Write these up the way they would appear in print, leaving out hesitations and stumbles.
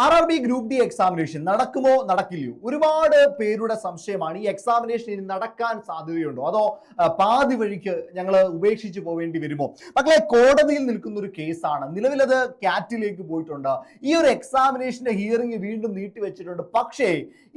RRB group D examination നടക്കുമോ നടക്കില്ലയോ? ഒരുപാട് പേരുടെ സംശയമാണ്. ഈ എക്സാമിനേഷൻ ഇനി നടക്കാൻ സാധ്യതയുണ്ടോ, അതോ പാതി വഴിക്ക് ഞങ്ങൾ ഉപേക്ഷിച്ച് പോവേണ്ടി വരുമോ? മക്കളെ, കോടതിയിൽ നിൽക്കുന്ന ഒരു കേസാണ്. നിലവിലത് കാറ്റിലേക്ക് പോയിട്ടുണ്ട്. ഈ ഒരു എക്സാമിനേഷന്റെ ഹിയറിംഗ് വീണ്ടും നീട്ടിവെച്ചിട്ടുണ്ട്. പക്ഷേ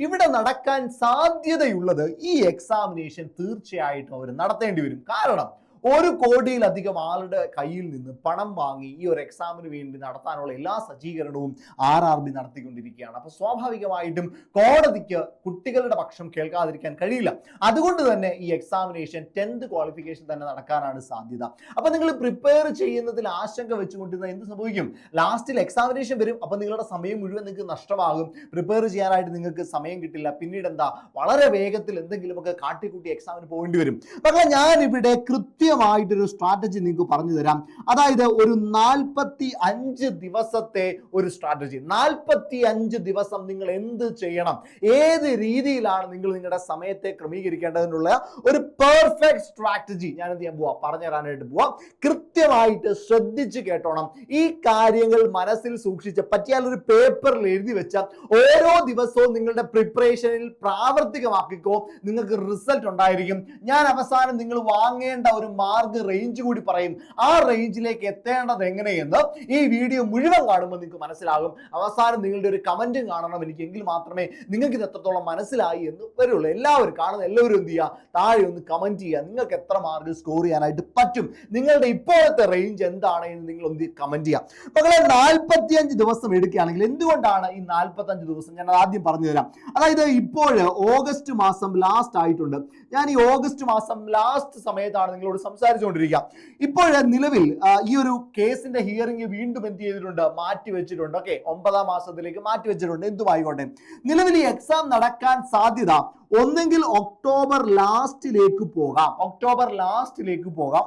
ഇവിടെ നടക്കാൻ സാധ്യതയുള്ളത് ഈ എക്സാമിനേഷൻ തീർച്ചയായിട്ടും അവർ നടത്തേണ്ടി വരും. കാരണം 1 കോടിയിലധികം ആളുടെ കയ്യിൽ നിന്ന് പണം വാങ്ങി ഈ ഒരു എക്സാമിന് വേണ്ടി നടത്താനുള്ള എല്ലാ സജ്ജീകരണവും RRB നടത്തിക്കൊണ്ടിരിക്കുകയാണ്. അപ്പൊ സ്വാഭാവികമായിട്ടും കോടതിക്ക് കുട്ടികളുടെ പക്ഷം കേൾക്കാതിരിക്കാൻ കഴിയില്ല. അതുകൊണ്ട് തന്നെ ഈ എക്സാമിനേഷൻ 10th ക്വാളിഫിക്കേഷൻ തന്നെ നടക്കാനാണ് സാധ്യത. അപ്പൊ നിങ്ങൾ പ്രിപ്പയർ ചെയ്യുന്നതിൽ ആശങ്ക വെച്ചുകൊണ്ടിരുന്ന എന്ത് സംഭവിക്കും? ലാസ്റ്റിൽ എക്സാമിനേഷൻ വരും. അപ്പൊ നിങ്ങളുടെ സമയം മുഴുവൻ നിങ്ങൾക്ക് നഷ്ടമാകും. പ്രിപ്പയർ ചെയ്യാനായിട്ട് നിങ്ങൾക്ക് സമയം കിട്ടില്ല. പിന്നീട് എന്താ, വളരെ വേഗത്തിൽ എന്തെങ്കിലുമൊക്കെ കാട്ടിക്കൂട്ടി എക്സാമിന് പോകേണ്ടി വരും. പക്ഷേ ഞാനിവിടെ കൃത്യമായിട്ടൊരു സ്ട്രാറ്റജി നിങ്ങൾക്ക് പറഞ്ഞു തരാം. അതായത് ഒരു 45 ദിവസത്തെ ഒരു സ്ട്രാറ്റജി. 45 ദിവസം നിങ്ങൾ എന്ത് ചെയ്യണം, ഏത് രീതിയിലാണ് നിങ്ങൾ നിങ്ങളുടെ സമയത്തെ ക്രമീകരിക്കേണ്ടതിനുള്ള ഒരു പെർഫെക്റ്റ് സ്ട്രാറ്റജി ഞാൻ എന്ത് ചെയ്യാൻ പോവാ, പറഞ്ഞു തരാനായിട്ട് പോവാം. കൃത്യമായിട്ട് ശ്രദ്ധിച്ച് കേട്ടോണം. ഈ കാര്യങ്ങൾ മനസ്സിൽ സൂക്ഷിച്ച് പറ്റിയാൽ ഒരു പേപ്പറിൽ എഴുതി വെച്ച ഓരോ ദിവസവും നിങ്ങളുടെ പ്രിപ്പറേഷനിൽ പ്രാവർത്തികമാക്കിക്കോ. നിങ്ങൾക്ക് റിസൾട്ട് ഉണ്ടായിരിക്കും. ഞാൻ അവസാനം നിങ്ങൾ വാങ്ങേണ്ട ഒരു മാർക്ക് റേഞ്ച് കൂടി പറയും. ആ റേഞ്ചിലേക്ക് എത്തേണ്ടത് എങ്ങനെയെന്ന് ഈ വീഡിയോ മുഴുവൻ കാണുമ്പോൾ നിങ്ങൾക്ക് മനസ്സിലാകും. അവസാനം നിങ്ങളുടെ ഒരു കമന്റും കാണണം എനിക്കെങ്കിൽ മാത്രമേ നിങ്ങൾക്ക് ഇത് എത്രത്തോളം മനസ്സിലായി എന്ന് വരുള്ളൂ. എല്ലാവരും കാണുന്ന എല്ലാവരും എന്ത് ചെയ്യുക, താഴെ ഒന്ന് കമന്റ് ചെയ്യുക. നിങ്ങൾക്ക് എത്ര മാർക്ക് സ്കോർ ചെയ്യാനായിട്ട് പറ്റും, നിങ്ങളുടെ ഇപ്പോഴത്തെ റേഞ്ച് എന്താണ് എന്ന് നിങ്ങൾ ഒന്ന് കമന്റ് ചെയ്യുക. മക്കളെ, 45 ദിവസം എടുക്കുകയാണെങ്കിൽ എന്തുകൊണ്ടാണ് ഈ 45 ദിവസം? ഞാൻ ആദ്യം പറഞ്ഞു തരാം. അതായത് ഇപ്പോൾ ഓഗസ്റ്റ് മാസം ലാസ്റ്റ് ആയിട്ടുണ്ട്. ഞാൻ ഈ ഓഗസ്റ്റ് മാസം ലാസ്റ്റ് സമയത്താണ് നിങ്ങളോട് സംസാരിച്ചുകൊണ്ടിരിക്കുക. ഇപ്പോൾ നിലവിൽ ഈ ഒരു കേസിന്റെ ഹിയറിംഗ് വീണ്ടും എന്ത് ചെയ്തിട്ടുണ്ട്, മാറ്റി വെച്ചിട്ടുണ്ട്. ഓക്കെ, 9ാം മാസത്തിലേക്ക് മാറ്റി വെച്ചിട്ടുണ്ട്. എന്തുമായിക്കോട്ടെ, നിലവിൽ ഈ എക്സാം നടക്കാൻ സാധ്യത ഒന്നെങ്കിൽ ഒക്ടോബർ ലാസ്റ്റിലേക്ക് പോകാം,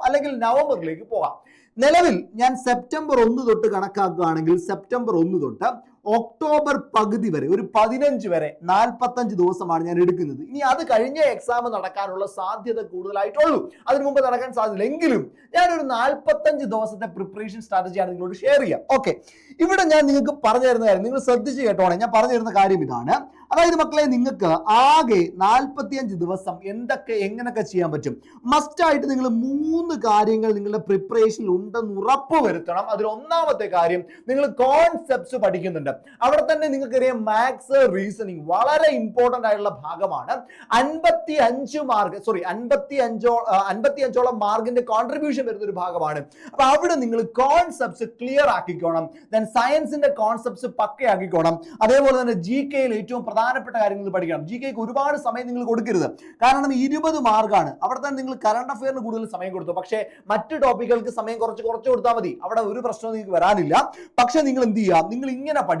അല്ലെങ്കിൽ നവംബറിലേക്ക് പോകാം. നിലവിൽ ഞാൻ സെപ്റ്റംബർ 1 തൊട്ട് കണക്കാക്കുകയാണെങ്കിൽ സെപ്റ്റംബർ 1 തൊട്ട് ഒക്ടോബർ പകുതി വരെ, ഒരു 15 വരെ 45 ദിവസമാണ് ഞാൻ എടുക്കുന്നത്. ഇനി അത് കഴിഞ്ഞ എക്സാം നടക്കാനുള്ള സാധ്യത കൂടുതലായിട്ടുള്ളൂ. അതിനു മുമ്പ് നടക്കാൻ സാധ്യത. എങ്കിലും ഞാനൊരു 45 ദിവസത്തെ പ്രിപ്പറേഷൻ സ്ട്രാറ്റജിയാണ് നിങ്ങളോട് ഷെയർ ചെയ്യാം. ഓക്കെ, ഇവിടെ ഞാൻ നിങ്ങൾക്ക് പറഞ്ഞു തരുന്ന കാര്യം നിങ്ങൾ ശ്രദ്ധിച്ച് കേട്ടോണേ. ഞാൻ പറഞ്ഞു തരുന്ന കാര്യം ഇതാണ്. അതായത് മക്കളെ, നിങ്ങൾക്ക് ആകെ 45 ദിവസം എങ്ങനെയൊക്കെ ചെയ്യാൻ പറ്റും? മസ്റ്റായിട്ട് നിങ്ങൾ 3 കാര്യങ്ങൾ നിങ്ങളുടെ പ്രിപ്പറേഷനിൽ ഉണ്ടെന്ന് ഉറപ്പ് വരുത്തണം. അതിൽ ഒന്നാമത്തെ കാര്യം, നിങ്ങൾ കോൺസെപ്റ്റ്സ് പഠിക്കുന്നുണ്ട്. അവിടെ തന്നെ നിങ്ങൾക്കറിയാം മാത്സ്, റീസണിങ് വളരെ ഇമ്പോർട്ടന്റ് ആയിട്ടുള്ള ഭാഗമാണ്. 55ഓളം മാർക്കിന്റെ കോൺട്രിബ്യൂഷൻ വരുന്ന ഒരു ഭാഗമാണ്. അപ്പൊ അവിടെ നിങ്ങൾ കോൺസെപ്റ്റ്സ് ക്ലിയർ ആക്കിക്കോണം. ദെൻ സയൻസിന്റെ കോൺസെപ്റ്റ്സ് പക്കയാക്കിക്കോണം. അതേപോലെ തന്നെ GK-യിൽ ഏറ്റവും പ്രധാനപ്പെട്ട കാര്യങ്ങൾ പഠിക്കണം. GK-ക്ക് ഒരുപാട് സമയം നിങ്ങൾ കൊടുക്കരുത്. കാരണം 20 മാർക്കാണ്. അവിടെ തന്നെ നിങ്ങൾ കറണ്ട് അഫെയറിന് കൂടുതൽ സമയം കൊടുത്തു. പക്ഷേ മറ്റു ടോപ്പിക്കുകൾക്ക് സമയം കുറച്ച് കൊടുത്താൽ മതി. അവിടെ ഒരു പ്രശ്നവും നിങ്ങൾക്ക് വരാനില്ല. പക്ഷെ നിങ്ങൾ എന്ത് ചെയ്യുക, നിങ്ങൾ ഇങ്ങനെ പഠിക്കാം.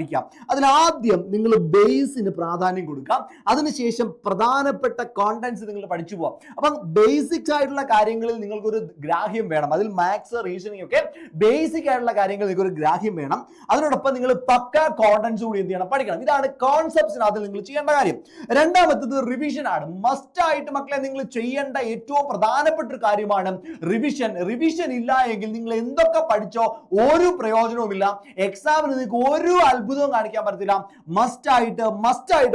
അതിലാദ്യം നിങ്ങൾ ബേസിന് പ്രാധാന്യം കൊടുക്കാം. അതിനുശേഷം പ്രധാനപ്പെട്ട കോണ്ടന്റ്സ് നിങ്ങൾ പഠിച്ചു പോവാം. അപ്പം ബേസിക്സ് ആയിട്ടുള്ള കാര്യങ്ങളിൽ നിങ്ങൾക്കൊരു ഗ്രാഹ്യം വേണം. അതിൽ മാത്സ്, റീസണിങ് ഒക്കെ ബേസിക് ആയിട്ടുള്ള കാര്യങ്ങൾ നിങ്ങൾക്കൊരു ഗ്രാഹ്യം വേണം. അതിനോടൊപ്പം നിങ്ങൾ പക്ക കോണ്ടന്റ്സ് കൂടി എന്ത് ചെയ്യണം, പഠിക്കണം. ഇതാണ് കോൺസെപ്റ്റ്സിനകത്ത് നിങ്ങൾ ചെയ്യേണ്ട കാര്യം. രണ്ടാമത്തത് റിവിഷൻ ആണ്. മസ്റ്റ് ആയിട്ട് മക്കളെ നിങ്ങൾ ചെയ്യേണ്ട ഏറ്റവും പ്രധാനപ്പെട്ട ഒരു കാര്യമാണ് റിവിഷൻ. റിവിഷൻ ഇല്ല എങ്കിൽ നിങ്ങൾ എന്തൊക്കെ പഠിച്ചോ ഒരു പ്രയോജനവുമില്ല. എക്സാമിന് നിങ്ങൾക്ക് ഒരു അത്ഭുതവും കാണിക്കാൻ പറ്റത്തില്ല. മസ്റ്റ് ആയിട്ട്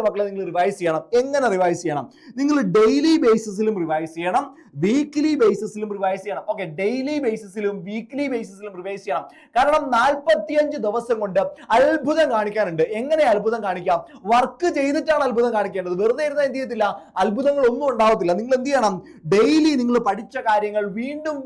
മക്കളെ നിങ്ങൾ റിവൈസ് ചെയ്യണം. എങ്ങനെ റിവൈസ് ചെയ്യണം? നിങ്ങൾ ഡെയിലി ബേസിസിലും റിവൈസ് ചെയ്യണം, വീക്ക്ലി ബേസിസിലും റിവൈസ് ചെയ്യണം. ഓക്കെ, ഡെയിലി ബേസിസിലും വീക്ക്ലി ബേസിസിലും റിവൈസ് ചെയ്യണം. കാരണം 45 ദിവസം കൊണ്ട് അത്ഭുതം കാണിക്കാനുണ്ട്. എങ്ങനെ അത്ഭുതം കാണിക്കാം? വർക്ക് ചെയ്തിട്ടാണ് അത്ഭുതം കാണിക്കേണ്ടത്. വെറുതെ ഇരുന്നാൽ എന്ത് ചെയ്യത്തില്ല, അത്ഭുതങ്ങൾ ഒന്നും ഉണ്ടാവത്തില്ല. നിങ്ങൾ എന്ത് ചെയ്യണം, ഡെയിലി നിങ്ങൾ പഠിച്ച കാര്യങ്ങൾ വീണ്ടും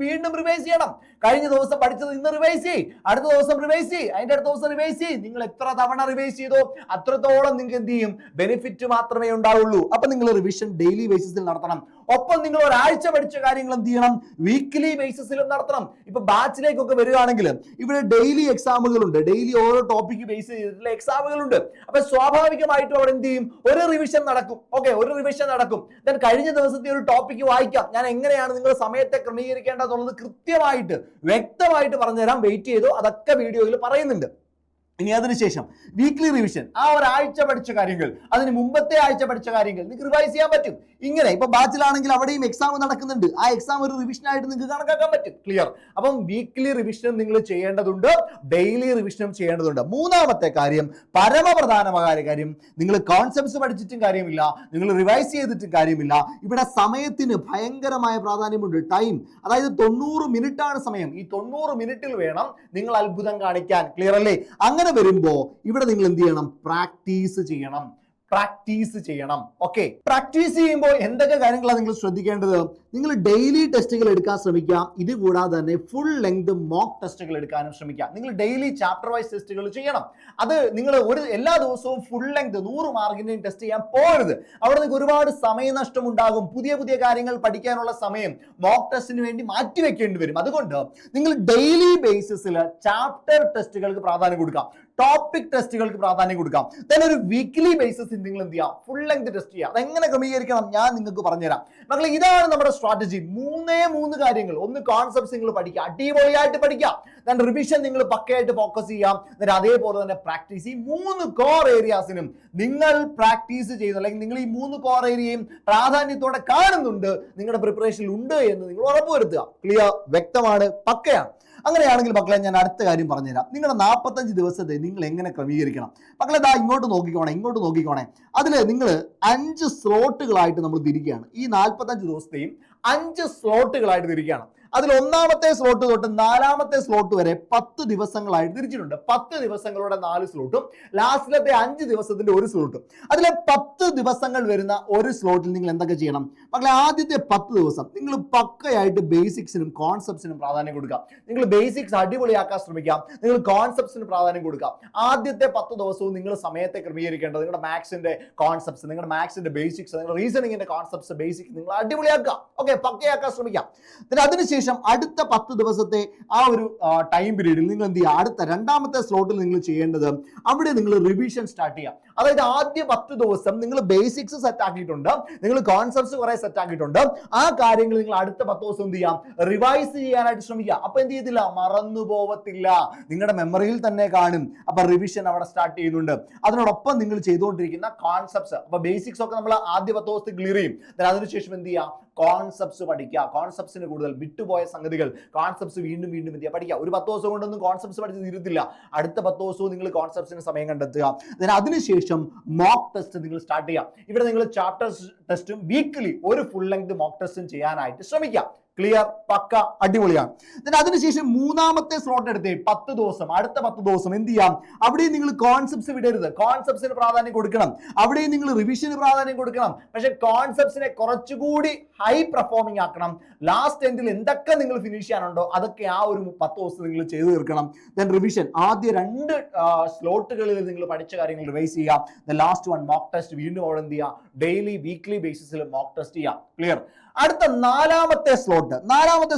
റിവൈസ് ചെയ്യണം. കഴിഞ്ഞ ദിവസം പഠിച്ചത് ഇന്ന് റിവൈസ് ചെയ്യ്, അടുത്ത ദിവസം റിവൈസ് ചെയ്യ്, അതിന്റെ അടുത്ത ദിവസം റിവൈസ് ചെയ്യ്. നിങ്ങൾ എത്ര തവണ റിവൈസ് ചെയ്തോ അത്രത്തോളം നിങ്ങൾക്ക് എന്ത് ചെയ്യും, ബെനിഫിറ്റ് മാത്രമേ ഉണ്ടാവുള്ളൂ. അപ്പൊ നിങ്ങൾ റിവിഷൻ ഡെയിലി ബേസിസിൽ നടത്തണം. ഒപ്പം നിങ്ങൾ ഒരാഴ്ച പഠിച്ച കാര്യങ്ങൾ എന്ത് ചെയ്യണം, വീക്ക്ലി ബേസിസിലും നടത്തണം. ഇപ്പൊ ബാച്ചിലേക്കൊക്കെ വരികയാണെങ്കിൽ ഇവിടെ ഡെയിലി എക്സാമുകളുണ്ട്. ഡെയിലി ഓരോ ടോപ്പിക്ക് ബേസ് ചെയ്തിട്ടുള്ള എക്സാമുകളുണ്ട്. അപ്പൊ സ്വാഭാവികമായിട്ടും അവിടെ എന്ത് ചെയ്യും, ഒരു റിവിഷൻ നടക്കും. ഓക്കെ, ഒരു റിവിഷൻ നടക്കും. ദെൻ കഴിഞ്ഞ ദിവസത്തെ ഒരു ടോപ്പിക്ക് വായിക്കാം. ഞാൻ എങ്ങനെയാണ് നിങ്ങൾ സമയത്തെ ക്രമീകരിക്കേണ്ടതെന്നുള്ളത് കൃത്യമായിട്ട് വ്യക്തമായിട്ട് പറഞ്ഞുതരാം. വെയിറ്റ് ചെയ്തോ, അതൊക്കെ വീഡിയോയിൽ പറയുന്നുണ്ട്. ഇനി അതിനുശേഷം വീക്ക്ലി റിവിഷൻ, ആ ഒരാഴ്ച പഠിച്ച കാര്യങ്ങൾ, അതിന് മുമ്പത്തെ ആഴ്ച പഠിച്ച കാര്യങ്ങൾ നിങ്ങൾക്ക് റിവൈസ് ചെയ്യാൻ പറ്റും. ഇങ്ങനെ ഇപ്പൊ ബാച്ചിലാണെങ്കിൽ അവിടെയും എക്സാം നടക്കുന്നുണ്ട്, ആ എക്സാം ഒരു റിവിഷൻ ആയിട്ട് നിങ്ങൾക്ക് കണക്കാക്കാൻ പറ്റും. ക്ലിയർ? അപ്പം വീക്ക്ലി റിവിഷനും നിങ്ങൾ ചെയ്യേണ്ടതുണ്ട്, ഡെയിലി റിവിഷനും ചെയ്യേണ്ടതുണ്ട്. മൂന്നാമത്തെ കാര്യം, പരമപ്രധാനമായ കാര്യം, നിങ്ങൾ കോൺസെപ്റ്റ്സ് പഠിച്ചിട്ടും കാര്യമില്ല, നിങ്ങൾ റിവൈസ് ചെയ്തിട്ടും കാര്യമില്ല. ഇവിടെ സമയത്തിന് ഭയങ്കരമായ പ്രാധാന്യമുണ്ട്. ടൈം, അതായത് 90 മിനിറ്റ് ആണ് സമയം. ഈ 90 മിനിറ്റിൽ വേണം നിങ്ങൾ അത്ഭുതം കാണിക്കാൻ. ക്ലിയർ അല്ലേ? അങ്ങനെ വരുമ്പോ ഇവിടെ നിങ്ങൾ എന്ത് ചെയ്യണം? പ്രാക്ടീസ് ചെയ്യണം. ഓക്കെ, പ്രാക്ടീസ് ചെയ്യുമ്പോൾ എന്തൊക്കെ കാര്യങ്ങളാണ് നിങ്ങൾ ശ്രദ്ധിക്കേണ്ടത്? നിങ്ങൾ ഡെയിലി ടെസ്റ്റുകൾ എടുക്കാൻ ശ്രമിക്കുക. ഇത് കൂടാതെ തന്നെ ഫുൾ ലെങ്ത് മോക്ക് ടെസ്റ്റുകൾ എടുക്കാനും ശ്രമിക്കുക. നിങ്ങൾ ഡെയിലി ചാപ്റ്റർ വൈസ് ടെസ്റ്റുകൾ ചെയ്യണം. അത് നിങ്ങൾ എല്ലാ ദിവസവും ഫുൾ ലെങ്ത് 100 മാർക്കിന്റെയും ടെസ്റ്റ് ചെയ്യാൻ പോകരുത്. അവിടെ നിങ്ങൾക്ക് ഒരുപാട് സമയനഷ്ടം ഉണ്ടാകും. പുതിയ കാര്യങ്ങൾ പഠിക്കാനുള്ള സമയം മോക്ക് ടെസ്റ്റിന് വേണ്ടി മാറ്റിവെക്കേണ്ടി വരും. അതുകൊണ്ട് നിങ്ങൾ ഡെയിലി ബേസിസിൽ ചാപ്റ്റർ ടെസ്റ്റുകൾക്ക് പ്രാധാന്യം കൊടുക്കാം, ടോപ്പിക് ടെസ്റ്റുകൾക്ക് പ്രാധാന്യം കൊടുക്കാം. then ഒരു വീക്ക്ലി ബേസിസിൽ നിങ്ങൾ എന്ത് ചെയ്യാം? ഫുൾ ലെങ്ത് ടെസ്റ്റ് ചെയ്യാം. അതെങ്ങനെ ക്രമീകരിക്കണം ഞാൻ നിങ്ങൾക്ക് പറഞ്ഞുതരാം. മക്കളെ, ഇതാണ് നമ്മുടെ സ്ട്രാറ്റജി. 3 കാര്യങ്ങൾ. ഒന്ന്, കോൺസെപ്റ്റ്സ് നിങ്ങൾ പഠിക്കുക, അടിപൊളിയായിട്ട് പഠിക്കുക. then റിവിഷൻ നിങ്ങൾ പക്കയായിട്ട് ഫോക്കസ് ചെയ്യാം. then അതേപോലെ തന്നെ പ്രാക്ടീസ്. ഈ 3 കോർ ഏരിയാസിനും നിങ്ങൾ പ്രാക്ടീസ് ചെയ്യുന്നു, അല്ലെങ്കിൽ നിങ്ങൾ ഈ 3 കോർ ഏരിയയും പ്രാധാന്യത്തോടെ കാണുന്നുണ്ട്, നിങ്ങളുടെ പ്രിപ്പറേഷനിൽ ഉണ്ട് എന്ന് നിങ്ങൾ ഉറപ്പുവരുത്തുക. ക്ലിയർ? വ്യക്തമാണ്? പക്കയാണ്? അങ്ങനെയാണെങ്കിൽ മക്കളെ, ഞാൻ അടുത്ത കാര്യം പറഞ്ഞുതരാം. നിങ്ങളുടെ 45 ദിവസത്തെ നിങ്ങൾ എങ്ങനെ ക്രമീകരിക്കണം. മക്കളെ, ഇങ്ങോട്ട് നോക്കിക്കോണേ. അതിൽ നിങ്ങൾ 5 സ്ലോട്ടുകളായിട്ട് നമ്മൾ തിരിക്കുകയാണ്. ഈ 45 ദിവസത്തെയും 5 സ്ലോട്ടുകളായിട്ട് തിരിക്കുകയാണ്. അതിൽ ഒന്നാമത്തെ സ്ലോട്ട് തൊട്ട് 4ാമത്തെ സ്ലോട്ട് വരെ 10 ദിവസങ്ങളായിട്ട് തിരിച്ചിട്ടുണ്ട്. 10 ദിവസങ്ങളുടെ 4 സ്ലോട്ടും ലാസ്റ്റിലത്തെ 5 ദിവസത്തിന്റെ 1 സ്ലോട്ടും. അതിലെ 10 ദിവസങ്ങൾ വരുന്ന ഒരു സ്ലോട്ടിൽ നിങ്ങൾ എന്തൊക്കെ ചെയ്യണം? മക്കളെ, ആദ്യത്തെ 10 ദിവസം നിങ്ങൾ പക്കയായിട്ട് ബേസിക്സിനും കോൺസെപ്റ്റ്സിനും പ്രാധാന്യം കൊടുക്കാം. നിങ്ങൾ ബേസിക്സ് അടിപൊളിയാക്കാൻ ശ്രമിക്കാം, നിങ്ങൾ കോൺസെപ്റ്റ്സിന് പ്രാധാന്യം കൊടുക്കാം. ആദ്യത്തെ 10 ദിവസവും നിങ്ങൾ സമയത്തെ ക്രമീകരിക്കേണ്ടത് നിങ്ങളുടെ മാത്സിന്റെ കോൺസെപ്റ്റ്സ്, നിങ്ങളുടെ മാത്സിന്റെ ബേസിക്സ്, നിങ്ങളുടെ റീസണിങ്ങിന്റെ കോൺസെപ്റ്റ്സ്, ബേസിക് നിങ്ങൾ അടിപൊളിയാക്കുക. ഓക്കെ, പക്കയാക്കാൻ ശ്രമിക്കാം. അതിനുശേഷം അടുത്ത 10 ദിവസത്തെ ആ ഒരു ടൈം പീരീഡിൽ നിങ്ങൾ എന്ത് ചെയ്യുക? അടുത്ത 2ാമത്തെ സ്ലോട്ടിൽ നിങ്ങൾ ചെയ്യേണ്ടത് അവിടെ നിങ്ങൾ റിവിഷൻ സ്റ്റാർട്ട് ചെയ്യാം. അതായത് ആദ്യ 10 ദിവസം നിങ്ങൾ ബേസിക്സ് സെറ്റ് ആക്കിയിട്ടുണ്ട്, നിങ്ങൾ കോൺസെപ്റ്റ്സ് കുറെ സെറ്റ് ആക്കിയിട്ടുണ്ട്. ആ കാര്യങ്ങൾ നിങ്ങൾ അടുത്ത 10 ദിവസം എന്ത് ചെയ്യാം? റിവൈസ് ചെയ്യാനായിട്ട് ശ്രമിക്കുക. അപ്പൊ എന്ത് ചെയ്തില്ല? മറന്നു പോവത്തില്ല, നിങ്ങളുടെ മെമ്മറിയിൽ തന്നെ കാണും. അപ്പൊ റിവിഷൻ അവിടെ സ്റ്റാർട്ട് ചെയ്യുന്നുണ്ട്. അതിനോടൊപ്പം നിങ്ങൾ ചെയ്തുകൊണ്ടിരിക്കുന്ന കോൺസെപ്റ്റ്സ്, അപ്പൊ ബേസിക്സ് ഒക്കെ നമ്മൾ ആദ്യ 10 ദിവസത്തിൽ ക്ലിയർ ചെയ്യും. അതിനുശേഷം എന്ത് ചെയ്യുക? കോൺസെപ്റ്റ്സ് പഠിക്കുക. കോൺസെപ്റ്റ്സിന് കൂടുതൽ വിട്ടുപോയ സംഗതികൾ, കോൺസെപ്റ്റ്സ് വീണ്ടും എന്ത് ചെയ്യുക? പഠിക്കുക. ഒരു 10 ദിവസം കൊണ്ടൊന്നും കോൺസെപ്റ്റ്സ് പഠിച്ച് തീരത്തില്ല. അടുത്ത 10 ദിവസവും നിങ്ങൾ കോൺസെപ്റ്റ്സിന് സമയം കണ്ടെത്തുക. അതിനുശേഷം മോക്ക് ടെസ്റ്റ് നിങ്ങൾ സ്റ്റാർട്ട് ചെയ്യാം. ഇവിടെ നിങ്ങൾ ചാപ്റ്റർ ടെസ്റ്റും വീക്ക്ലി ഒരു ഫുൾ ലെങ്ത് മോക്ക് ടെസ്റ്റും ചെയ്യാനായിട്ട് ശ്രമിക്കാം. ക്ലിയർ? പക്ക, അടിപൊളിയാണ്. അതിനുശേഷം 3ാമത്തെ സ്ലോട്ട് എടുത്തേ 10 ദിവസം, അടുത്ത 10 ദിവസം എന്ത് ചെയ്യാം? അവിടെയും നിങ്ങൾ കോൺസെപ്റ്റ്സ് വിടരുത്, കോൺസെപ്റ്റ്സിന് പ്രാധാന്യം കൊടുക്കണം. അവിടെയും നിങ്ങൾ റിവിഷന് പ്രാധാന്യം കൊടുക്കണം. പക്ഷെ കോൺസെപ്റ്റ്സിനെ കുറച്ചുകൂടി ഹൈ പെർഫോമിംഗ് ആക്കണം. ലാസ്റ്റ് എൻഡിൽ എന്തൊക്കെ നിങ്ങൾ ഫിനിഷ് ചെയ്യാനുണ്ടോ അതൊക്കെ ആ ഒരു 10 ദിവസം നിങ്ങൾ ചെയ്തു തീർക്കണം. റിവിഷൻ ആദ്യ 2 സ്ലോട്ടുകളിൽ നിങ്ങൾ പഠിച്ച കാര്യങ്ങൾ റിവൈസ് ചെയ്യുക. ലാസ്റ്റ് 1 മോക്ക് ടെസ്റ്റ് വീണ്ടും അവിടെ എന്ത് ചെയ്യുക? ഡെയിലി വീക്ക്ലി ബേസിസിൽ മോക്ക് ടെസ്റ്റ് ചെയ്യുക. ക്ലിയർ? അടുത്ത 4ാമത്തെ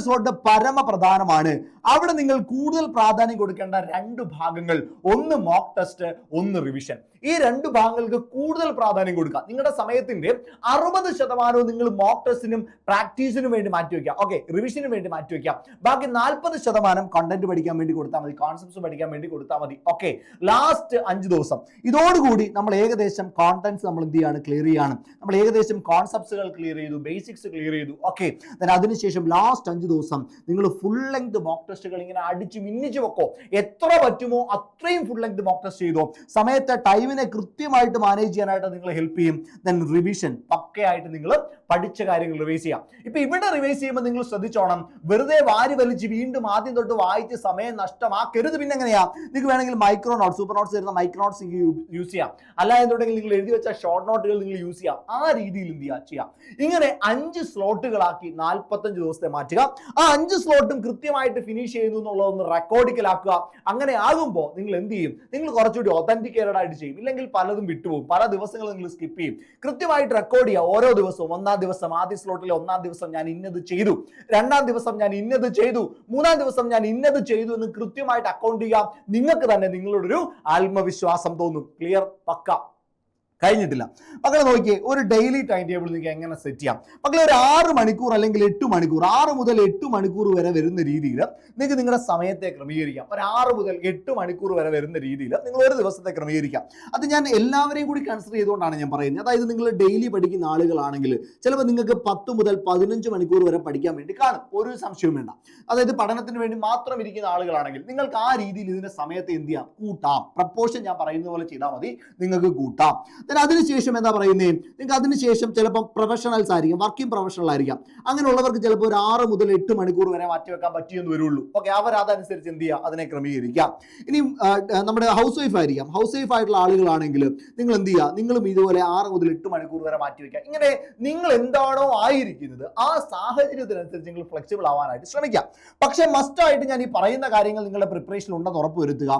സ്ലോട്ട് പരമപ്രധാനമാണ്. അവിടെ നിങ്ങൾ കൂടുതൽ പ്രാധാന്യം കൊടുക്കേണ്ട 2 ഭാഗങ്ങൾ, ഒന്ന് മോക്ക് ടെസ്റ്റ്, ഒന്ന് റിവിഷൻ. ഈ 2 ഭാഗങ്ങൾക്ക് കൂടുതൽ പ്രാധാന്യം കൊടുക്കുക. നിങ്ങളുടെ സമയത്തിന്റെ 60% നിങ്ങൾ മോക്ക് ടെസ്റ്റിനും പ്രാക്ടീസിനും വേണ്ടി മാറ്റിവെക്കുക. ഓക്കെ, റിവിഷനും വേണ്ടി മാറ്റിവെക്കുക. ബാക്കി 40% കണ്ടന്റ് പഠിക്കാൻ വേണ്ടി കൊടുത്താൽ മതി, കോൺസെപ്റ്റ്സ് പഠിക്കാൻ വേണ്ടി കൊടുത്താൽ മതി. ഓക്കെ, ലാസ്റ്റ് 5 ദിവസം ഇതോടുകൂടി നമ്മൾ ഏകദേശം കോണ്ടന്റ്സ് നമ്മൾ എന്ത് ചെയ്യാണ്? ക്ലിയർ ചെയ്യാണ്. നമ്മൾ ഏകദേശം കോൺസെപ്റ്റ്സുകൾ ക്ലിയർ ചെയ്തു, ബേസിക്സ് ക്ലിയർ ചെയ്തു. ഓക്കെ, അതിനുശേഷം ലാസ്റ്റ് 5 ദിവസം നിങ്ങൾ ഫുൾ ലെങ്ത് മോക്ക് ടെസ്റ്റുകൾ ഇങ്ങനെ അടിച്ച് മിന്നിച്ച് വെക്കോ. എത്ര പറ്റുമോ അത്രയും ഫുൾ ലെങ്ത് മോക്ക് ടെസ്റ്റ് ചെയ്തോ. സമയത്തെ ടൈമിനെ കൃത്യമായിട്ട് മാനേജ് ചെയ്യാനായിട്ട് നിങ്ങൾ ഹെൽപ്പ് ചെയ്യും. റിവിഷൻ പക്കയായിട്ട് നിങ്ങൾ പഠിച്ച കാര്യങ്ങൾ റിവൈസ് ചെയ്യാം. ഇപ്പൊ ഇവിടെ റിവൈസ് ചെയ്യുമ്പോൾ നിങ്ങൾ ശ്രദ്ധിച്ചോണം, വെറുതെ വാരി വലിച്ച് വീണ്ടും ആദ്യം തൊട്ട് വായിച്ച് സമയം നഷ്ടമാക്കരുത്. പിന്നെ എങ്ങനെയാ? നിങ്ങൾക്ക് വേണമെങ്കിൽ മൈക്രോ നോട്ട്സ്, സൂപ്പർ നോട്ട്സ് തരുന്ന മൈക്രോ നോട്ട്സ് യൂസ് ചെയ്യാം. അല്ല എന്നുണ്ടെങ്കിൽ നിങ്ങൾ എഴുതി വെച്ച ഷോർട്ട് നോട്ടുകൾ നിങ്ങൾ യൂസ് ചെയ്യാം. ആ രീതിയിൽ എന്ത് ചെയ്യാം? ഇങ്ങനെ 5 സ്ലോട്ടുകളാക്കി 45 ദിവസത്തെ മാറ്റുക. ആ 5 സ്ലോട്ടും കൃത്യമായിട്ട് ഫിനിഷ് ചെയ്യുന്നു എന്നുള്ളതൊന്ന് റെക്കോർഡിക്കലാക്കുക. അങ്ങനെ ആകുമ്പോൾ നിങ്ങൾ എന്ത് ചെയ്യും? നിങ്ങൾ കുറച്ചുകൂടി ഒതന്റിക്കേറ്റഡ് ആയിട്ട് ചെയ്യും. ഇല്ലെങ്കിൽ പലതും വിട്ടുപോകും, പല ദിവസങ്ങൾ നിങ്ങൾ സ്കിപ്പ് ചെയ്യും. കൃത്യമായിട്ട് റെക്കോർഡ് ചെയ്യുക. ഓരോ ദിവസവും 1ാം ദിവസം ആദ്യ സ്ലോട്ടിലെ 1ാം ദിവസം ഞാൻ ഇന്നത് ചെയ്തു, 2ാം ദിവസം ഞാൻ ഇന്നത് ചെയ്തു, 3ാം ദിവസം ഞാൻ ഇന്നത് ചെയ്തു എന്ന് കൃത്യമായിട്ട് അക്കൗണ്ട് ചെയ്യാം. നിങ്ങൾക്ക് തന്നെ നിങ്ങളോടൊരു ആത്മവിശ്വാസം തോന്നും. ക്ലിയർ? പക്ക. കഴിഞ്ഞിട്ടില്ല. മക്കളെ നോക്കിയേ, ഒരു ഡെയിലി ടൈം ടേബിൾ നിങ്ങൾക്ക് എങ്ങനെ സെറ്റ് ചെയ്യാം? മക്കളെ ഒരു 6 മണിക്കൂർ അല്ലെങ്കിൽ 8 മണിക്കൂർ, 6 മുതൽ 8 മണിക്കൂർ വരെ വരുന്ന രീതിയിൽ നിങ്ങൾക്ക് നിങ്ങളുടെ സമയത്തെ ക്രമീകരിക്കാം. ഒരു 6 മുതൽ 8 മണിക്കൂർ വരെ വരുന്ന രീതിയിൽ നിങ്ങൾ ഒരു ദിവസത്തെ ക്രമീകരിക്കാം. അത് ഞാൻ എല്ലാവരെയും കൂടി കൺസിഡർ ചെയ്തുകൊണ്ടാണ് ഞാൻ പറയുന്നത്. അതായത് നിങ്ങൾ ഡെയിലി പഠിക്കുന്ന ആളുകളാണെങ്കിൽ ചിലപ്പോൾ നിങ്ങൾക്ക് 10 മുതൽ 15 മണിക്കൂർ വരെ പഠിക്കാൻ വേണ്ടി കാണും, ഒരു സംശയവും വേണ്ട. അതായത് പഠനത്തിന് വേണ്ടി മാത്രം ഇരിക്കുന്ന ആളുകളാണെങ്കിൽ നിങ്ങൾക്ക് ആ രീതിയിൽ ഇതിന്റെ സമയത്തെ എന്ത് ചെയ്യാം? കൂട്ടാം. പ്രപ്പോർഷൻ ഞാൻ പറയുന്ന പോലെ ചെയ്താൽ മതി, നിങ്ങൾക്ക് കൂട്ടാം. അതിനുശേഷം എന്താ പറയുന്നത്, നിങ്ങൾക്ക് അതിനുശേഷം ചിലപ്പോൾ പ്രൊഫഷണൽസ് ആയിരിക്കും, വർക്കിംഗ് പ്രൊഫഷണൽ ആയിരിക്കാം. അങ്ങനെയുള്ളവർക്ക് ചിലപ്പോൾ ഒരു 6 മുതൽ 8 മണിക്കൂർ വരെ മാറ്റിവെക്കാൻ പറ്റിയെന്ന് വരുള്ളൂ. ഓക്കെ, അവർ അതനുസരിച്ച് എന്ത് ചെയ്യുക? അതിനെ ക്രമീകരിക്കാം. ഇനി നമ്മുടെ ഹൗസ് വൈഫ് ആയിരിക്കാം. ഹൗസ് വൈഫ് ആയിട്ടുള്ള ആളുകളാണെങ്കിൽ നിങ്ങൾ എന്ത് ചെയ്യുക? നിങ്ങളും ഇതുപോലെ 6 മുതൽ 8 മണിക്കൂർ വരെ മാറ്റിവെക്കാം. ഇങ്ങനെ നിങ്ങൾ എന്താണോ ആയിരിക്കുന്നത് ആ സാഹചര്യത്തിനനുസരിച്ച് നിങ്ങൾ ഫ്ലെക്സിബിൾ ആവാനായിട്ട് ശ്രമിക്കാം. പക്ഷേ മസ്റ്റായിട്ട് ഞാൻ ഈ പറയുന്ന കാര്യങ്ങൾ നിങ്ങളുടെ പ്രിപ്പറേഷനിൽ ഉണ്ടെന്ന് ഉറപ്പുവരുത്തുക.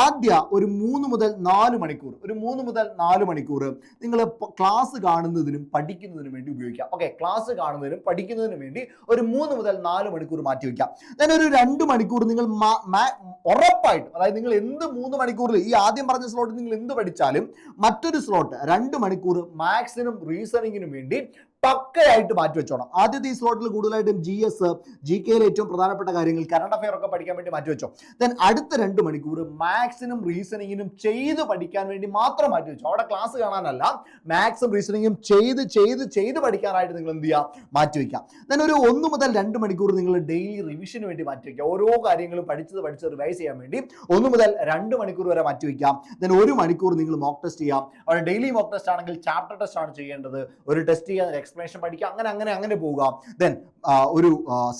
ആദ്യ ഒരു 3 മുതൽ 4 മണിക്കൂർ, ഒരു 3 മുതൽ 4 മണിക്കൂർ നിങ്ങൾ ക്ലാസ് കാണുന്നതിനും പഠിക്കുന്നതിനും വേണ്ടി ഉപയോഗിക്കാം. ഓക്കെ, ക്ലാസ് കാണുന്നതിനും പഠിക്കുന്നതിനും വേണ്ടി ഒരു 3 മുതൽ 4 മണിക്കൂർ മാറ്റിവെക്കാം. ഞാൻ ഒരു 2 മണിക്കൂർ നിങ്ങൾ ഉറപ്പായിട്ടും, അതായത് നിങ്ങൾ എന്ത് 3 മണിക്കൂറിൽ ഈ ആദ്യം പറഞ്ഞ സ്ലോട്ട് നിങ്ങൾ എന്ത് പഠിച്ചാലും മറ്റൊരു സ്ലോട്ട് 2 മണിക്കൂർ മാത്സിനും റീസണിങ്ങിനും വേണ്ടി പക്കയായിട്ട് മാറ്റി വെച്ചോണം. ആദ്യത്തെ ഈ സ്ലോട്ടിൽ കൂടുതലായിട്ടും GS, GKയിലെ ഏറ്റവും പ്രധാനപ്പെട്ട കാര്യങ്ങൾ, കറണ്ട് അഫെയർ ഒക്കെ പഠിക്കാൻ വേണ്ടി മാറ്റി വെച്ചോ. ദെൻ അടുത്ത 2 മണിക്കൂർ മാത്സിനും റീസണിങ്ങിനും ചെയ്ത് പഠിക്കാൻ വേണ്ടി മാത്രം മാറ്റി വെച്ചോ. അവിടെ ക്ലാസ് കാണാനല്ല, മാത്സും റീസണിങ്ങും ചെയ്ത് പഠിക്കാനായിട്ട് നിങ്ങൾ എന്ത് ചെയ്യുക? മാറ്റി വയ്ക്കാം. ദെൻ ഒരു 1 മുതൽ 2 മണിക്കൂർ നിങ്ങൾ ഡെയിലി റിവിഷന് വേണ്ടി മാറ്റി വയ്ക്കുക. ഓരോ കാര്യങ്ങളും പഠിച്ചത് റിവൈസ് ചെയ്യാൻ വേണ്ടി 1 മുതൽ 2 മണിക്കൂർ വരെ മാറ്റി വയ്ക്കാം. ദെൻ 1 മണിക്കൂർ നിങ്ങൾ മോക്ക് ടെസ്റ്റ് ചെയ്യാം. അവിടെ ഡെയിലി മോക്ക് ടെസ്റ്റ് ആണെങ്കിൽ ചാപ്റ്റർ ടെസ്റ്റ് ആണ് ചെയ്യേണ്ടത്. ഒരു ടെസ്റ്റ് ചെയ്യാൻ എക്സ്പ്ലനേഷൻ പഠിക്കുക, അങ്ങനെ പോവുക. ദെൻ ഒരു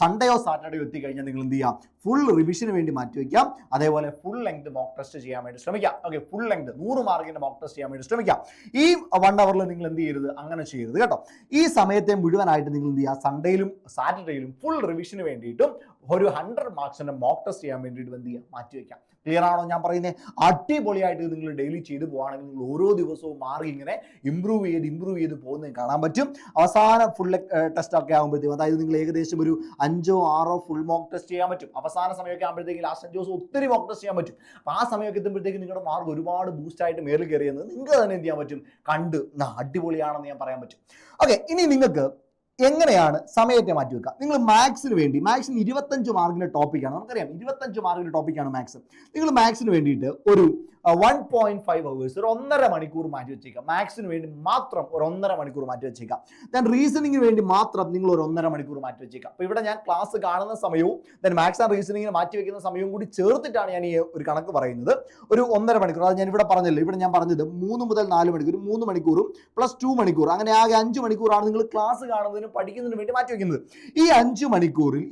സൺഡേയോ സാറ്റർഡേയോ എത്തിക്കഴിഞ്ഞാൽ നിങ്ങൾ എന്ത് ചെയ്യാം? ഫുൾ റിവിഷന് വേണ്ടി മാറ്റിവെക്കാം. അതേപോലെ ഫുൾ ലെങ്ത് മോക്ക് ടെസ്റ്റ് ചെയ്യാൻ വേണ്ടി ശ്രമിക്കാം. ഓക്കെ, ഫുൾ ലെങ്ത് 100 മാർക്കിന്റെ മോക്ക് ടെസ്റ്റ് ചെയ്യാൻ വേണ്ടി ശ്രമിക്കാം. ഈ 1 അവറിൽ നിങ്ങൾ എന്ത് ചെയ്യരുത്? അങ്ങനെ ചെയ്യരുത് കേട്ടോ. ഈ സമയത്തെ മുഴുവനായിട്ട് നിങ്ങൾ എന്ത് ചെയ്യുക? സൺഡേയിലും സാറ്റർഡേയിലും ഫുൾ റിവിഷന് വേണ്ടിയിട്ടും ഒരു 100 മാർക്സിന്റെ മോക്ക് ടെസ്റ്റ് ചെയ്യാൻ വേണ്ടിയിട്ട് എന്ത് ചെയ്യുക? മാറ്റിവെക്കാം. ക്ലിയർ ആണോ ഞാൻ പറയുന്നത്? അടിപൊളിയായിട്ട് നിങ്ങൾ ഡെയിലി ചെയ്തു പോകുകയാണെങ്കിൽ നിങ്ങൾ ഓരോ ദിവസവും മാർക്ക് ഇങ്ങനെ ഇമ്പ്രൂവ് ചെയ്ത് പോകുന്നത് കാണാൻ പറ്റും. അവസാന ഫുൾ ടെസ്റ്റ് ഒക്കെ ആകുമ്പോഴത്തേക്കും, അതായത് നിങ്ങൾ ഏകദേശം ഒരു 5 or 6 ഫുൾ മോക്ക് ടെസ്റ്റ് ചെയ്യാൻ പറ്റും. അവസാന സമയമൊക്കെ ആകുമ്പോഴത്തേക്കും ലാസ്റ്റ് 5 ദിവസം ഒത്തിരി മോക്ക് ടെസ്റ്റ് ചെയ്യാൻ പറ്റും. അപ്പോൾ ആ സമയമൊക്കെ എത്തുമ്പോഴത്തേക്കും നിങ്ങളുടെ മാർക്ക് ഒരുപാട് ബൂസ്റ്റ് ആയിട്ട് മേളിൽ കയറിയെന്ന് നിങ്ങൾക്ക് തന്നെ എന്ത് ചെയ്യാൻ പറ്റും? കണ്ട് അടിപൊളിയാണെന്ന് ഞാൻ പറയാൻ പറ്റും. ഓക്കെ, ഇനി നിങ്ങൾക്ക് എങ്ങനെയാണ് സമയത്തെ മാറ്റി വെക്കുക? നിങ്ങൾ മാത്സിന് 25 മാർക്കിന്റെ ടോപ്പിക്കാണ്, നമുക്കറിയാം 25 മാർക്കിന്റെ ടോപ്പിക്കാണ് മാത്സ്. നിങ്ങൾ മാത്സിന് വേണ്ടിയിട്ട് ഒരു 1.5 hours, ഒരു 1.5 മണിക്കൂർ മാറ്റി വെച്ചേക്കാം. മാത്സിന് വേണ്ടി മാത്രം ഒരു 1.5 മണിക്കൂർ മാറ്റി വെച്ചേക്കാം. ദെൻ റീസണിങ്ങിന് വേണ്ടി മാത്രം നിങ്ങൾ ഒരു 1.5 മണിക്കൂർ മാറ്റി വെച്ചേക്കാം. അപ്പോൾ ഇവിടെ ഞാൻ ക്ലാസ് കാണുന്ന സമയവും ദെൻ മാത്സ് ആൻഡ് റീസണിങ്ങിന് മാറ്റി വെക്കുന്ന സമയവും കൂടി ചേർത്തിട്ടാണ് ഞാൻ ഈ ഒരു കണക്ക് പറയുന്നത്. ഒരു 1.5 മണിക്കൂർ, അത് ഞാൻ ഇവിടെ പറഞ്ഞല്ലോ. ഇവിടെ ഞാൻ പറഞ്ഞത് 3 മുതൽ 4 മണിക്കൂർ, 3 മണിക്കൂറും പ്ലസ് 2 മണിക്കൂർ, അങ്ങനെ ആകെ 5 മണിക്കൂറാണ് നിങ്ങൾ ക്ലാസ് കാണുന്നതിനും പഠിക്കുന്നതിനും വേണ്ടി മാറ്റി വെക്കുന്നത്. ഈ 5 മണിക്കൂറിൽ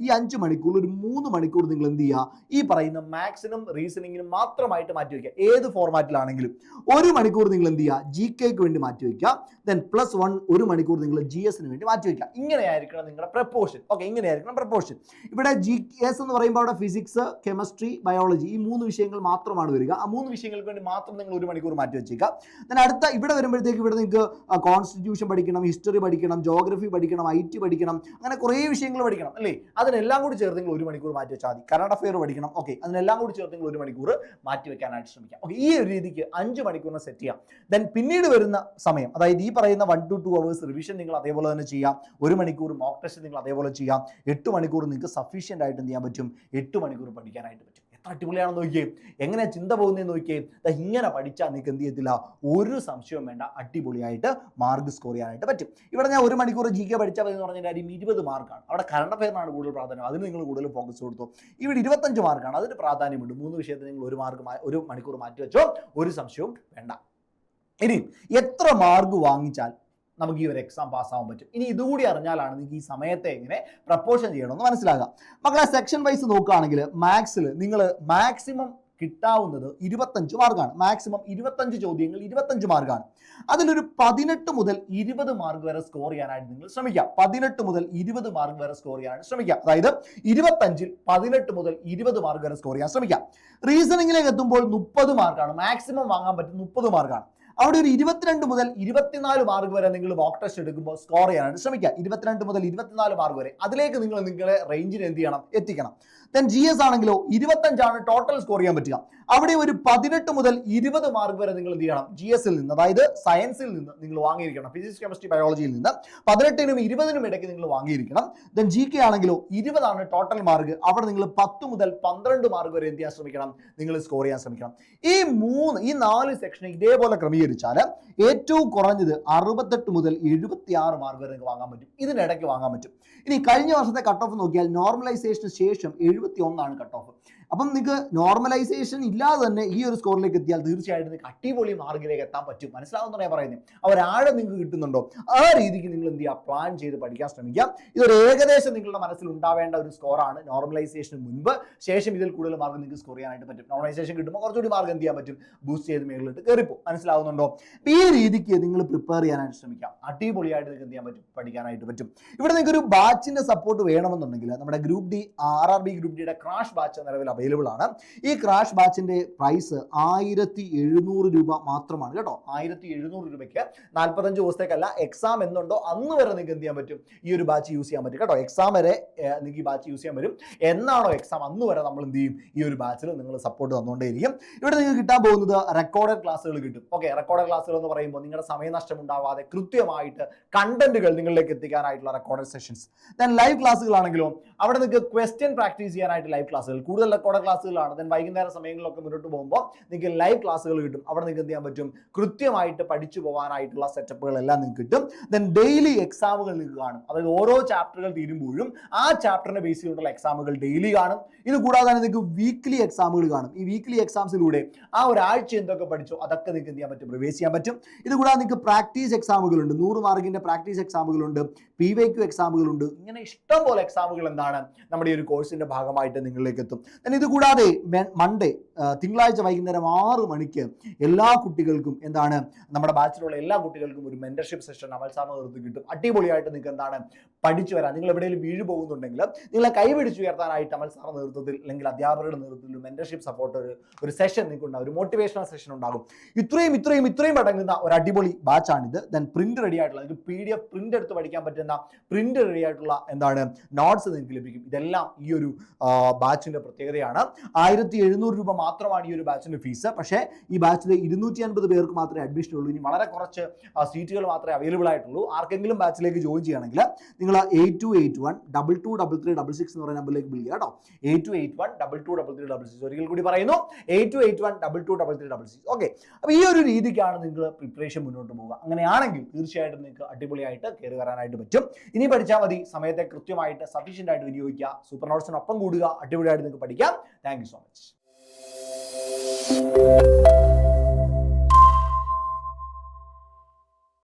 ഒരു 3 മണിക്കൂർ നിങ്ങൾ എന്ത് ചെയ്യുക? ഈ പറയുന്ന മാത്സിനും റീസണിങ്ങിനും മാത്രമായിട്ട് മാറ്റി വെക്കുക. ഏത് ഫോർമാറ്റിലാണെങ്കിലും 1 മണിക്കൂർ നിങ്ങൾ എന്ത് ചെയ്യുക? GKക്ക് വേണ്ടി മാറ്റി വെക്കുക. ദെൻ പ്ലസ് 1 മണിക്കൂർ നിങ്ങൾ GSന് വേണ്ടി മാറ്റി വെക്കുക. ഇങ്ങനെയായിരിക്കണം നിങ്ങളുടെ പ്രപ്പോർഷൻ. ഓക്കെ, ഇങ്ങനെയായിരിക്കണം പ്രപ്പോർഷൻ. ഇവിടെ GS എന്ന് പറയുമ്പോൾ അവിടെ ഫിസിക്സ്, കെമിസ്ട്രി, ബയോളജി ഈ 3 വിഷയങ്ങൾ മാത്രമാണ് വരിക. ആ 3 വിഷയങ്ങൾക്ക് വേണ്ടി മാത്രം നിങ്ങൾ 1 മണിക്കൂർ മാറ്റി വെച്ചേക്കുക. ദെൻ അടുത്ത ഇവിടെ വരുമ്പോഴത്തേക്ക് ഇവിടെ നിങ്ങൾക്ക് കോൺസ്റ്റിറ്റ്യൂഷൻ പഠിക്കണം, ഹിസ്റ്ററി പഠിക്കണം, ജോഗ്രഫി പഠിക്കണം, IT പഠിക്കണം, അങ്ങനെ കുറേ വിഷയങ്ങൾ പഠിക്കണം അല്ലേ? അതിനെല്ലാം കൂടി ചേർത്ത് നിങ്ങൾ 1 മണിക്കൂർ മാറ്റി വെച്ചാൽ മതി. കറണ്ട് അഫെയർ പഠിക്കണം. ഓക്കെ, അതിനെല്ലാം കൂടി ചേർത്ത് നിങ്ങൾ 1 മണിക്കൂർ മാറ്റി വെക്കാനായിട്ട് ശ്രമിക്കാം. ഓക്കെ, ഈ ഒരു രീതിക്ക് 5 മണിക്കൂറിന് സെറ്റ് ചെയ്യാം. ദെൻ പിന്നീട് വരുന്ന സമയം, അതായത് ഈ പറയുന്ന 1 to 2 hours റിവിഷൻ നിങ്ങൾ അതേപോലെ തന്നെ ചെയ്യാം. 1 മണിക്കൂർ മോക്ക് ടെസ്റ്റ് നിങ്ങൾ അതേപോലെ ചെയ്യാം. 8 മണിക്കൂർ നിങ്ങൾക്ക് സഫീഷ്യൻ്റ് ആയിട്ട് എന്ത് ചെയ്യാൻ പറ്റും? 8 മണിക്കൂർ പഠിക്കാനായിട്ട് പറ്റും. എത്ര അടിപൊളിയാണെന്ന് നോക്കിയേ, എങ്ങനെ ചിന്ത പോകുന്നതെന്ന് നോക്കിയേ. ഇങ്ങനെ പഠിച്ചാൽ നിങ്ങൾക്ക് എന്ത് ചെയ്യത്തില്ല? ഒരു സംശയവും വേണ്ട, അടിപൊളിയായിട്ട് മാർക്ക് സ്കോർ ചെയ്യാനായിട്ട് പറ്റും. ഇവിടെ ഞാൻ 1 മണിക്കൂർ GK പഠിച്ചാൽ എന്ന് പറഞ്ഞാൽ കാര്യം 20 മാർക്കാണ്. അവിടെ കറണ്ട് അഫെയറിനാണ് കൂടുതൽ പ്രാധാന്യം, അതിന് നിങ്ങൾ കൂടുതൽ ഫോക്കസ് കൊടുത്തു. ഇവിടെ 25 മാർക്കാണ്, അതിന് പ്രാധാന്യമുണ്ട്. 3 വിഷയത്തിൽ നിങ്ങൾ 1 മണിക്കൂർ മാറ്റി വെച്ചോ, ഒരു സംശയവും വേണ്ട. ഇനി എത്ര മാർക്ക് വാങ്ങിച്ചാൽ നമുക്ക് ഈ ഒരു എക്സാം പാസ്സാവാൻ പറ്റും? ഇനി ഇതുകൂടി അറിഞ്ഞാലാണ് നിങ്ങൾക്ക് ഈ സമയത്തെ എങ്ങനെ പ്രപ്പോർഷൻ ചെയ്യണമെന്ന് മനസ്സിലാകുക. മക്കളെ സെക്ഷൻ വൈസ് നോക്കുകയാണെങ്കിൽ മാത്സിൽ നിങ്ങൾ മാക്സിമം കിട്ടാവുന്നത് 25 മാർക്കാണ്. മാക്സിമം 25 ചോദ്യങ്ങൾ 25 മാർക്കാണ്. അതിലൊരു 18 മുതൽ 20 മാർക്ക് വരെ സ്കോർ ചെയ്യാനായിട്ട് നിങ്ങൾ ശ്രമിക്കുക. 18 മുതൽ 20 മാർക്ക് വരെ സ്കോർ ചെയ്യാനായിട്ട് ശ്രമിക്കുക. അതായത് 25ൽ 18 മുതൽ 20 മാർക്ക് വരെ സ്കോർ ചെയ്യാൻ ശ്രമിക്കുക. റീസണിങ്ങിലേക്ക് എത്തുമ്പോൾ 30 മാർക്കാണ് മാക്സിമം വാങ്ങാൻ പറ്റും, 30 മാർക്കാണ്. അവിടെ ഒരു 22 മുതൽ 24 മാർക്ക് വരെ നിങ്ങൾ മോക്ക് ടെസ്റ്റ് എടുക്കുമ്പോൾ സ്കോർ ചെയ്യാനായിട്ട് ശ്രമിക്കുക. 22 മുതൽ 24 മാർക്ക് വരെ അതിലേക്ക് നിങ്ങൾ നിങ്ങളുടെ റേഞ്ചിന് എന്ത് ചെയ്യണം, എത്തിക്കണം. ദെൻ GS ആണെങ്കിലോ 25 ടോട്ടൽ സ്കോർ ചെയ്യാൻ പറ്റുക. അവിടെ ഒരു 18 മുതൽ 20 മാർക്ക് വരെ നിങ്ങൾ എന്ത് ചെയ്യണം, GS-ൽ നിന്ന്, അതായത് സയൻസിൽ നിന്ന് നിങ്ങൾ വാങ്ങിയിരിക്കണം. ഫിസിക്സ്, കെമിസ്ട്രി, ബയോളജിയിൽ നിന്ന് 18നും 20നും ഇടയ്ക്ക് നിങ്ങൾ വാങ്ങിയിരിക്കണം. ദെൻ GK ആണെങ്കിലോ 20 ടോട്ടൽ മാർക്ക്. അവിടെ നിങ്ങൾ 10 മുതൽ 12 മാർക്ക് വരെ എന്ത് ചെയ്യാൻ ശ്രമിക്കണം, നിങ്ങൾ സ്കോർ ചെയ്യാൻ ശ്രമിക്കണം. ഈ 4 സെക്ഷൻ ഇതേപോലെ ക്രമീകരിച്ചാൽ ഏറ്റവും കുറഞ്ഞത് 68 മുതൽ 76 മാർക്ക് വരെ നിങ്ങൾക്ക് വാങ്ങാൻ പറ്റും. ഇതിനിടയ്ക്ക് വാങ്ങാൻ പറ്റും. ഇനി കഴിഞ്ഞ വർഷത്തെ കട്ട് ഓഫ് നോക്കിയാൽ നോർമലൈസേഷന് ശേഷം 71 കട്ട് ഓഫ്. അപ്പം നിങ്ങൾക്ക് നോർമലൈസേഷൻ ഇല്ലാതെ തന്നെ ഈ ഒരു സ്കോറിലേക്ക് എത്തിയാൽ തീർച്ചയായിട്ടും നിങ്ങൾക്ക് അടിപൊളി മാർക്കിലേക്ക് എത്താൻ പറ്റും. മനസ്സിലാവുന്നതാണ് ഞാൻ പറയുന്നത്. ഒരാഴം നിങ്ങൾക്ക് കിട്ടുന്നുണ്ടോ ആ രീതിക്ക് നിങ്ങൾ എന്ത് ചെയ്യുക, പ്ലാൻ ചെയ്ത് പഠിക്കാൻ ശ്രമിക്കാം. ഇതൊരു ഏകദേശം നിങ്ങളുടെ മനസ്സിൽ ഉണ്ടാവേണ്ട ഒരു സ്കോറാണ്. നോർമലൈസേഷന് മുൻപ്, ശേഷം ഇതിൽ കൂടുതൽ മാർക്ക് നിങ്ങൾക്ക് സ്കോർ ചെയ്യാനായിട്ട് പറ്റും. നോർമലൈസേഷൻ കിട്ടുമ്പോൾ കുറച്ചുകൂടി മാർക്ക് എന്ത് ചെയ്യാൻ പറ്റും, ബൂസ്റ്റ് ചെയ്ത് മേളിലിട്ട് കയറിപ്പോ. മനസ്സിലാവുന്നുണ്ടോ? ഈ രീതിക്ക് നിങ്ങൾ പ്രിപ്പയർ ചെയ്യാനായിട്ട് ശ്രമിക്കാം. അടിപൊളിയായിട്ട് നിങ്ങൾക്ക് എന്ത് ചെയ്യാൻ പറ്റും, പഠിക്കാനായിട്ട് പറ്റും. ഇവിടെ നിങ്ങൾക്ക് ഒരു ബാച്ചിന്റെ സപ്പോർട്ട് വേണമെന്നുണ്ടെങ്കിൽ നമ്മുടെ ഗ്രൂപ്പ് ഡി, RRB ഗ്രൂപ്പ് ഡിയുടെ ക്രാഷ് ബാച്ച് നിലവിൽ അവൈലബിൾ ആണ്. ഈ ക്രാഷ് ബാച്ചിന്റെ പ്രൈസ് 1700 രൂപ മാത്രമാണ് കേട്ടോ. 1700 രൂപയ്ക്ക് 45 ദിവസത്തേക്കല്ല, എക്സാം എന്നുണ്ടോ അന്ന് വരെ നിങ്ങൾക്ക് എന്ത് ചെയ്യാൻ പറ്റും, ഈ ഒരു ബാച്ച് യൂസ് ചെയ്യാൻ പറ്റും കേട്ടോ. എക്സാം വരെ നിങ്ങൾക്ക് ഈ ബാച്ച് യൂസ് ചെയ്യാൻ വരും. എന്നാണോ എക്സാം അന്ന് വരെ നമ്മൾ എന്ത് ചെയ്യും, ഈ ഒരു ബാച്ചിൽ നിങ്ങൾ സപ്പോർട്ട് തന്നുകൊണ്ടേയിരിക്കും. ഇവിടെ നിങ്ങൾക്ക് കിട്ടാൻ പോകുന്നത് റെക്കോർഡഡ് ക്ലാസ്സുകൾ കിട്ടും. ഓക്കെ, റെക്കോർഡഡ് ക്ലാസ്സുകൾ എന്ന് പറയുമ്പോൾ നിങ്ങളുടെ സമയനഷ്ടം ഉണ്ടാവാതെ കൃത്യമായിട്ട് കണ്ടന്റുകൾ നിങ്ങളിലേക്ക് എത്തിക്കാനായിട്ടുള്ള റെക്കോർഡഡ് സെഷൻസ്. ദെൻ ലൈവ് ക്ലാസ്സുകളാണെങ്കിലോ അവിടെ നിങ്ങൾക്ക് ക്വസ്റ്റ്യൻ പ്രാക്ടീസ് ചെയ്യാനായിട്ട് ലൈവ് ക്ലാസ്സുകൾ, കൂടുതൽ റെക്കോർഡഡ് ക്ലാസ്സുകളാണ്. ദെൻ വൈകുന്നേര സമയങ്ങളിലൊക്കെ മുന്നോട്ട് പോകുമ്പോൾ നിങ്ങൾക്ക് ലൈവ് ക്ലാസ്സുകൾ കിട്ടും. അവിടെ നിങ്ങൾക്ക് എന്ത് ചെയ്യാൻ പറ്റും, കൃത്യമായിട്ട് പഠിച്ചു പോകാനായിട്ടുള്ള സെറ്റപ്പുകളെല്ലാം നിങ്ങൾക്ക് കിട്ടും. ദെൻ ഡെയിലി എക്സാമുകൾ നിങ്ങൾക്ക് കാണും. അതായത് ഓരോ ചാപ്റ്ററുകൾ തീരുമ്പോഴും ആ ചാപ്റ്ററിനെ ബേസ് ചെയ്തിട്ടുള്ള എക്സാമുകൾ ഡെയിലി കാണും. ഇത് കൂടാതെ തന്നെ നിങ്ങൾക്ക് വീക്ക്ലി എക്സാമുകൾ കാണും. ഈ വീക്ക്ലി എക്സാംസിലൂടെ ആ ഒരാഴ്ച എന്തൊക്കെ പഠിച്ചോ അതൊക്കെ നിങ്ങൾക്ക് എന്ത് ചെയ്യാൻ പറ്റും, റിവൈസ് ചെയ്യാൻ പറ്റും. ഇത് കൂടാതെ നിങ്ങൾക്ക് പ്രാക്ടീസ് എക്സാമുകളുണ്ട്. 100 മാർക്കിന്റെ പ്രാക്ടീസ് എക്സാമുകളുണ്ട്, PYQ എക്സാമുകളുണ്ട്. ഇങ്ങനെ ഇഷ്ടം പോലെ എക്സാമുകൾ എന്താണ് നമ്മുടെ ഈ ഒരു കോഴ്സിന്റെ ഭാഗമായിട്ട് നിങ്ങളിലേക്ക് എത്തും. ഇത് കൂടാതെ മൺഡേ, തിങ്കളാഴ്ച വൈകുന്നേരം 6 മണിക്ക് എല്ലാ കുട്ടികൾക്കും എന്താണ്, നമ്മുടെ ബാച്ചിലുള്ള എല്ലാ കുട്ടികൾക്കും ഒരു മെന്റർഷിപ്പ് സെഷൻ അമൽ സാറിന് നേതൃത്വത്തിൽ കിട്ടും. അടിപൊളിയായിട്ട് നിങ്ങൾക്ക് എന്താണ് പഠിച്ചു വരാം. നിങ്ങൾ എവിടെയെങ്കിലും വീഴ് പോകുന്നുണ്ടെങ്കിൽ നിങ്ങളെ കൈപിടിച്ച് ഉയർത്താനായിട്ട് അമൽ സാറിന്റെ നേതൃത്വത്തിൽ അല്ലെങ്കിൽ അധ്യാപകരുടെ നേതൃത്വത്തിൽ മെന്റർഷിപ്പ് സപ്പോർട്ട് ഒരു സെഷൻ നിങ്ങൾക്ക് ഉണ്ടാകും, ഒരു മോട്ടിവേഷണൽ സെഷൻ ഉണ്ടാകും. ഇത്രയും അടങ്ങുന്ന ഒരു അടിപൊളി ബാച്ചാണിത്. ദെൻ പ്രിന്റ് റെഡി ആയിട്ടുള്ള, നിങ്ങൾക്ക് PDF പ്രിന്റ് എടുത്ത് പഠിക്കാൻ പറ്റുന്ന പ്രിന്റ് റെഡി ആയിട്ടുള്ള എന്താണ് നോട്ട്സ് നിങ്ങൾക്ക് ലഭിക്കും. ഇതെല്ലാം ഈ ഒരു ബാച്ചിന്റെ പ്രത്യേകതയാണ്. 1700 രൂപ മാത്രമാണ് ഈ ഒരു ബാച്ചിന്റെ ഫീസ്. പക്ഷേ ഈ ബാച്ചിൽ 250 പേർക്ക് മാത്രമേ അഡ്മിഷൻ ഉള്ളൂ. ഇനി വളരെ കുറച്ച് സീറ്റുകൾ മാത്രമേ അവൈലബിൾ ആയിട്ടുള്ളൂ. ആർക്കെങ്കിലും ബാച്ചിലേക്ക് ജോയിൻ ചെയ്യണമെങ്കിൽ നിങ്ങൾ 8281223366 എന്ന് പറയുന്ന നമ്പറിലേക്ക് വിളിക്കുക കേട്ടോ. 8281223366. ഒരിക്കൽ കൂടി പറയുന്നു, 8281223366. ഓക്കെ, അപ്പോൾ ഈ ഒരു രീതിക്കാണ് നിങ്ങൾ പ്രിപ്പറേഷൻ മുന്നോട്ട് പോവുക. അങ്ങനെയാണെങ്കിൽ തീർച്ചയായിട്ടും നിങ്ങൾക്ക് അടിപൊളിയായിട്ട് കയറി വരാനായിട്ട് പറ്റും. ഇനി പഠിച്ചാൽ മതി. സമയത്തെ കൃത്യമായിട്ട് സഫീഷ്യൻ്റ് ആയിട്ട് വിനിയോഗിക്കുക. സൂപ്പർ നോട്ട്സിനൊപ്പം കൂടുക. അടിപൊളിയായിട്ട് നിങ്ങൾക്ക് പഠിക്കാം. Thank you so much.